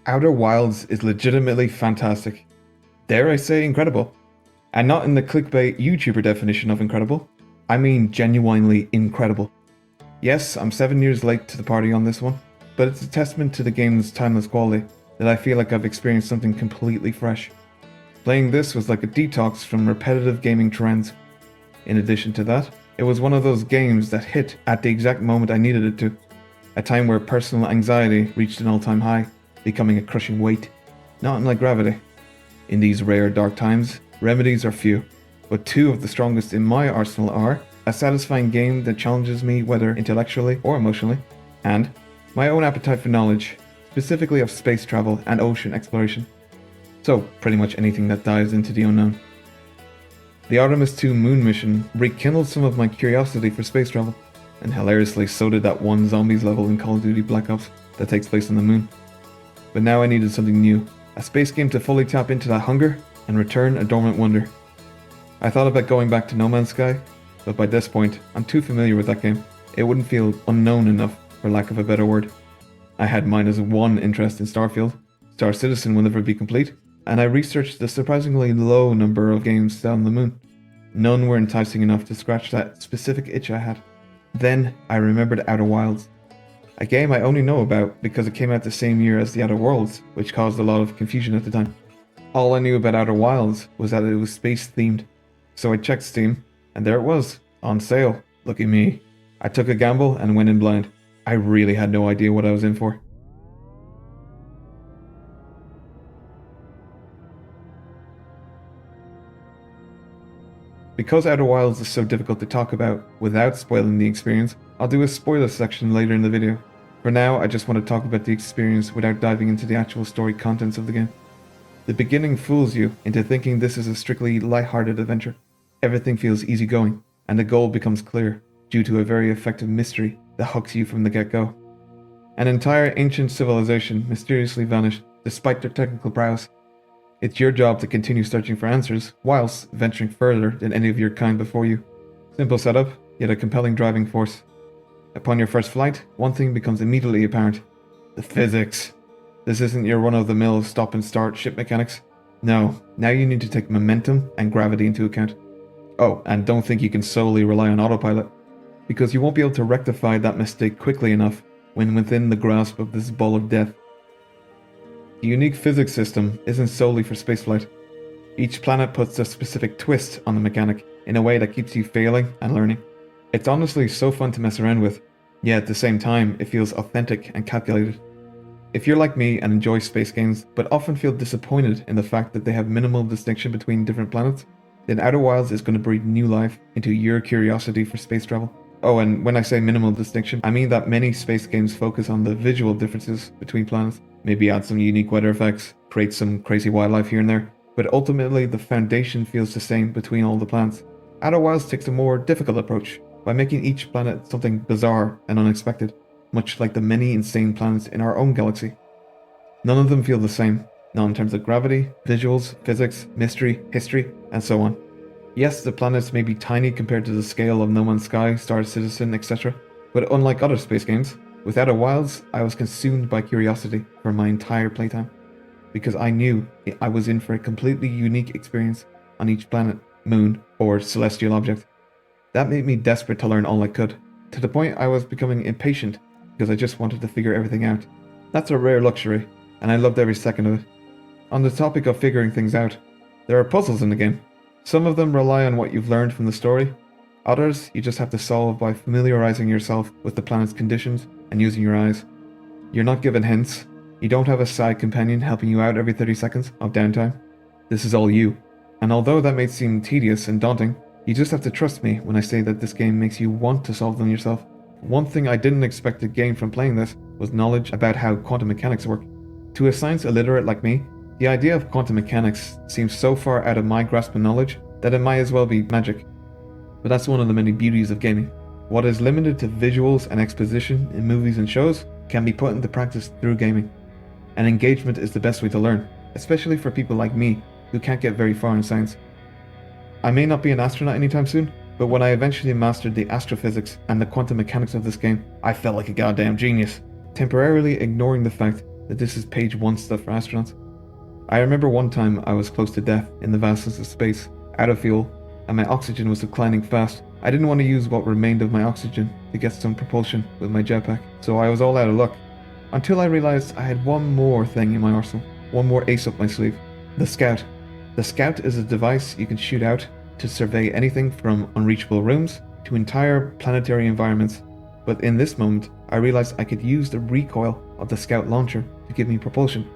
Outer Wilds is legitimately fantastic. Dare I say incredible? And not in the clickbait YouTuber definition of incredible. I mean genuinely incredible. Yes, I'm 7 years late to the party on this one, but it's a testament to the game's timeless quality that I feel like I've experienced something completely fresh. Playing this was like a detox from repetitive gaming trends. In addition to that, it was one of those games that hit at the exact moment I needed it to. A time where personal anxiety reached an all-time high, becoming a crushing weight. Not unlike gravity. In these rare dark times, remedies are few, but two of the strongest in my arsenal are a satisfying game that challenges me whether intellectually or emotionally, and my own appetite for knowledge, specifically of space travel and ocean exploration. So, pretty much anything that dives into the unknown. The Artemis 2 moon mission rekindled some of my curiosity for space travel, and hilariously so did that one zombies level in Call of Duty Black Ops that takes place on the moon. But now I needed something new, a space game to fully tap into that hunger and return a dormant wonder. I thought about going back to No Man's Sky, but by this point, I'm too familiar with that game. It wouldn't feel unknown enough, for lack of a better word. I had minus one interest in Starfield. Star Citizen will never be complete, and I researched the surprisingly low number of games down on the moon. None were enticing enough to scratch that specific itch I had. Then I remembered Outer Wilds, a game I only know about because it came out the same year as the Outerworlds, which caused a lot of confusion at the time. All I knew about Outer Wilds was that it was space themed, so I checked Steam, and there it was, on sale. Look at me. I took a gamble and went in blind. I really had no idea what I was in for. Because Outer Wilds is so difficult to talk about without spoiling the experience, I'll do a spoiler section later in the video. For now, I just want to talk about the experience without diving into the actual story contents of the game. The beginning fools you into thinking this is a strictly light-hearted adventure. Everything feels easygoing, and the goal becomes clear, due to a very effective mystery that hooks you from the get-go. An entire ancient civilization mysteriously vanished, despite their technical prowess. It's your job to continue searching for answers, whilst venturing further than any of your kind before you. Simple setup, yet a compelling driving force. Upon your first flight, one thing becomes immediately apparent. The physics. This isn't your run-of-the-mill stop and start ship mechanics. No, now you need to take momentum and gravity into account. Oh, and don't think you can solely rely on autopilot, because you won't be able to rectify that mistake quickly enough when within the grasp of this ball of death. The unique physics system isn't solely for spaceflight. Each planet puts a specific twist on the mechanic in a way that keeps you failing and learning. It's honestly so fun to mess around with, yet at the same time it feels authentic and calculated. If you're like me and enjoy space games but often feel disappointed in the fact that they have minimal distinction between different planets, then Outer Wilds is going to breathe new life into your curiosity for space travel. Oh, and when I say minimal distinction, I mean that many space games focus on the visual differences between planets, maybe add some unique weather effects, create some crazy wildlife here and there, but ultimately the foundation feels the same between all the planets. Outer Wilds takes a more difficult approach, by making each planet something bizarre and unexpected, much like the many insane planets in our own galaxy. None of them feel the same, not in terms of gravity, visuals, physics, mystery, history, and so on. Yes, the planets may be tiny compared to the scale of No Man's Sky, Star Citizen, etc., but unlike other space games, with Outer Wilds, I was consumed by curiosity for my entire playtime, because I knew I was in for a completely unique experience on each planet, moon, or celestial object. That made me desperate to learn all I could, to the point I was becoming impatient because I just wanted to figure everything out. That's a rare luxury, and I loved every second of it. On the topic of figuring things out, there are puzzles in the game. Some of them rely on what you've learned from the story. Others you just have to solve by familiarizing yourself with the planet's conditions and using your eyes. You're not given hints. You don't have a side companion helping you out every 30 seconds of downtime. This is all you. And although that may seem tedious and daunting, you just have to trust me when I say that this game makes you want to solve them yourself. One thing I didn't expect to gain from playing this was knowledge about how quantum mechanics work. To a science illiterate like me, the idea of quantum mechanics seems so far out of my grasp of knowledge that it might as well be magic. But that's one of the many beauties of gaming. What is limited to visuals and exposition in movies and shows can be put into practice through gaming. And engagement is the best way to learn, especially for people like me who can't get very far in science. I may not be an astronaut anytime soon, but when I eventually mastered the astrophysics and the quantum mechanics of this game, I felt like a goddamn genius, temporarily ignoring the fact that this is page 1 stuff for astronauts. I remember one time I was close to death in the vastness of space, out of fuel, and my oxygen was declining fast. I didn't want to use what remained of my oxygen to get some propulsion with my jetpack, so I was all out of luck. Until I realized I had one more thing in my arsenal, one more ace up my sleeve. The Scout. The Scout is a device you can shoot out to survey anything from unreachable rooms to entire planetary environments. But in this moment, I realized I could use the recoil of the Scout launcher to give me propulsion.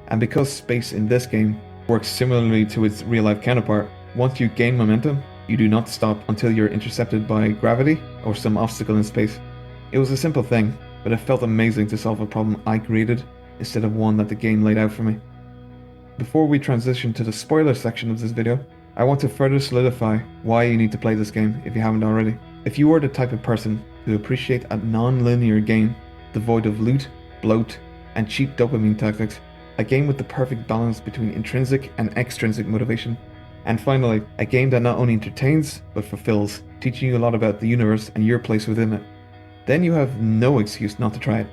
And because space in this game works similarly to its real-life counterpart, once you gain momentum, you do not stop until you're intercepted by gravity or some obstacle in space. It was a simple thing, but it felt amazing to solve a problem I created instead of one that the game laid out for me. Before we transition to the spoiler section of this video, I want to further solidify why you need to play this game if you haven't already. If you are the type of person who appreciate a non-linear game devoid of loot, bloat, and cheap dopamine tactics, a game with the perfect balance between intrinsic and extrinsic motivation, and finally, a game that not only entertains but fulfills, teaching you a lot about the universe and your place within it, then you have no excuse not to try it.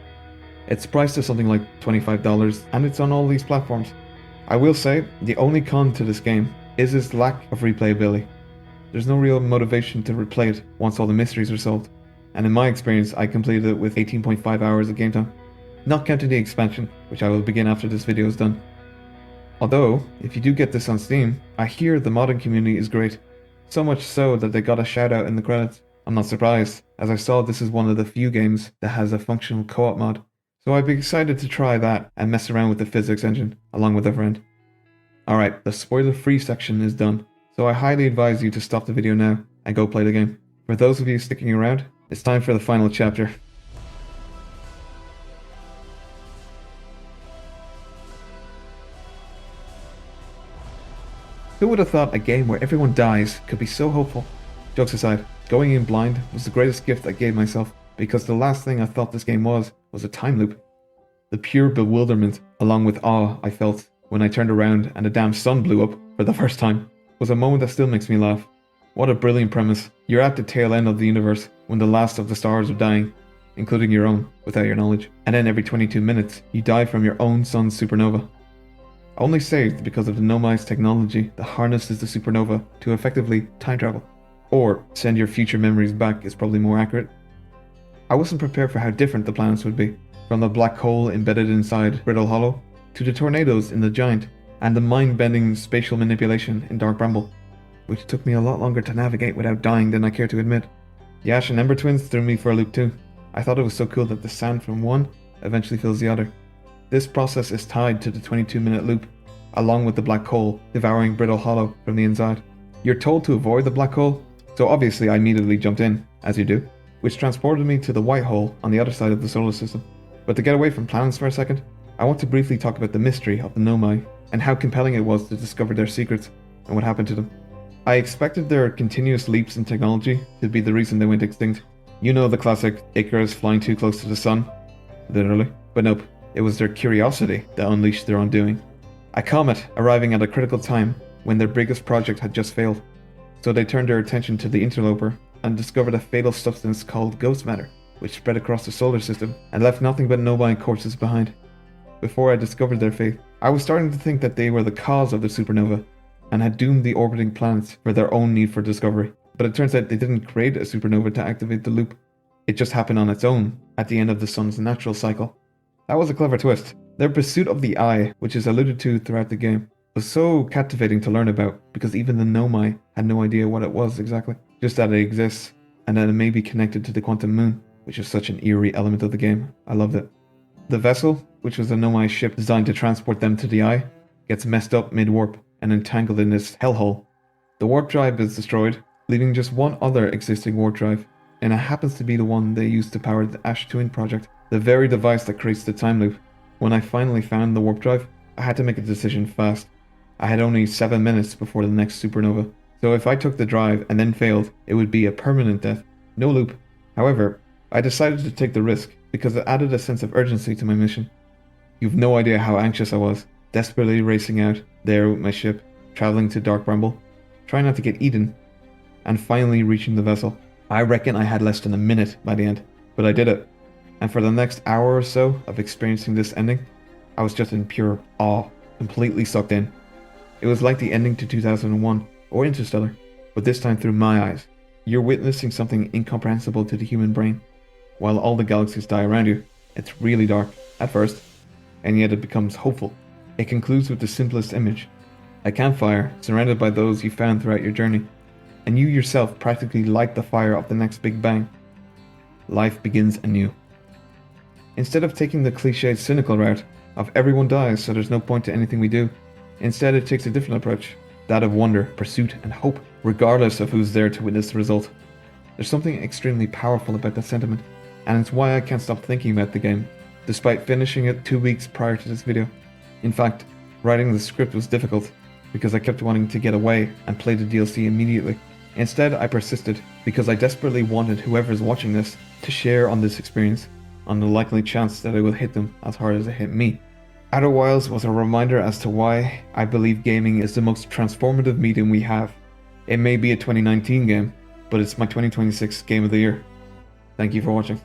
It's priced at something like $25 and it's on all these platforms. I will say, the only con to this game is its lack of replayability. There's no real motivation to replay it once all the mysteries are solved, and in my experience I completed it with 18.5 hours of game time, not counting the expansion, which I will begin after this video is done. Although, if you do get this on Steam, I hear the modding community is great, so much so that they got a shout out in the credits. I'm not surprised, as I saw this is one of the few games that has a functional co-op mod, so I'd be excited to try that and mess around with the physics engine, along with a friend. Alright, the spoiler-free section is done, so I highly advise you to stop the video now and go play the game. For those of you sticking around, it's time for the final chapter. Who would have thought a game where everyone dies could be so hopeful? Jokes aside, going in blind was the greatest gift I gave myself, because the last thing I thought this game was a time loop. The pure bewilderment, along with awe I felt when I turned around and the damn sun blew up for the first time, was a moment that still makes me laugh. What a brilliant premise. You're at the tail end of the universe when the last of the stars are dying, including your own, without your knowledge. And then every 22 minutes, you die from your own sun's supernova. Only saved because of the Nomai's technology that harnesses the supernova to effectively time travel. Or send your future memories back is probably more accurate. I wasn't prepared for how different the planets would be, from the black hole embedded inside Brittle Hollow, to the tornadoes in the Giant, and the mind-bending spatial manipulation in Dark Bramble, which took me a lot longer to navigate without dying than I care to admit. The Ash and Ember twins threw me for a loop too. I thought it was so cool that the sound from one eventually fills the other. This process is tied to the 22-minute loop, along with the black hole devouring Brittle Hollow from the inside. You're told to avoid the black hole, so obviously I immediately jumped in, as you do, which transported me to the white hole on the other side of the solar system. But to get away from planets for a second, I want to briefly talk about the mystery of the Nomai, and how compelling it was to discover their secrets, and what happened to them. I expected their continuous leaps in technology to be the reason they went extinct. You know the classic Icarus flying too close to the sun? Literally. But nope, it was their curiosity that unleashed their undoing. A comet arriving at a critical time when their biggest project had just failed. So they turned their attention to the interloper and discovered a fatal substance called ghost matter, which spread across the solar system and left nothing but Nomai corpses behind. Before I discovered their fate, I was starting to think that they were the cause of the supernova and had doomed the orbiting planets for their own need for discovery. But it turns out they didn't create a supernova to activate the loop. It just happened on its own at the end of the sun's natural cycle. That was a clever twist. Their pursuit of the eye, which is alluded to throughout the game, was so captivating to learn about, because even the Nomai had no idea what it was exactly, just that it exists, and that it may be connected to the quantum moon, which is such an eerie element of the game. I loved it. The vessel, which was a Nomai ship designed to transport them to the eye, gets messed up mid-warp and entangled in this hellhole. The warp drive is destroyed, leaving just one other existing warp drive, and it happens to be the one they used to power the Ash Twin project, the very device that creates the time loop. When I finally found the warp drive, I had to make a decision fast. I had only 7 minutes before the next supernova, so if I took the drive and then failed, it would be a permanent death, no loop. However, I decided to take the risk because it added a sense of urgency to my mission. You've no idea how anxious I was, desperately racing out there with my ship, traveling to Dark Bramble, trying not to get eaten, and finally reaching the vessel. I reckon I had less than a minute by the end, but I did it. And for the next hour or so of experiencing this ending, I was just in pure awe, completely sucked in. It was like the ending to 2001 or Interstellar, but this time through my eyes. You're witnessing something incomprehensible to the human brain. While all the galaxies die around you, it's really dark at first, and yet it becomes hopeful. It concludes with the simplest image: a campfire surrounded by those you found throughout your journey, and you yourself practically light the fire of the next big bang. Life begins anew. Instead of taking the cliched cynical route of everyone dies so there's no point to anything we do, instead it takes a different approach, that of wonder, pursuit and hope, regardless of who's there to witness the result. There's something extremely powerful about that sentiment, and it's why I can't stop thinking about the game, despite finishing it 2 weeks prior to this video. In fact, writing the script was difficult, because I kept wanting to get away and play the DLC immediately. Instead, I persisted, because I desperately wanted whoever's watching this to share on this experience, on the likely chance that it will hit them as hard as it hit me. Outerwilds was a reminder as to why I believe gaming is the most transformative medium we have. It may be a 2019 game, but it's my 2026 game of the year. Thank you for watching.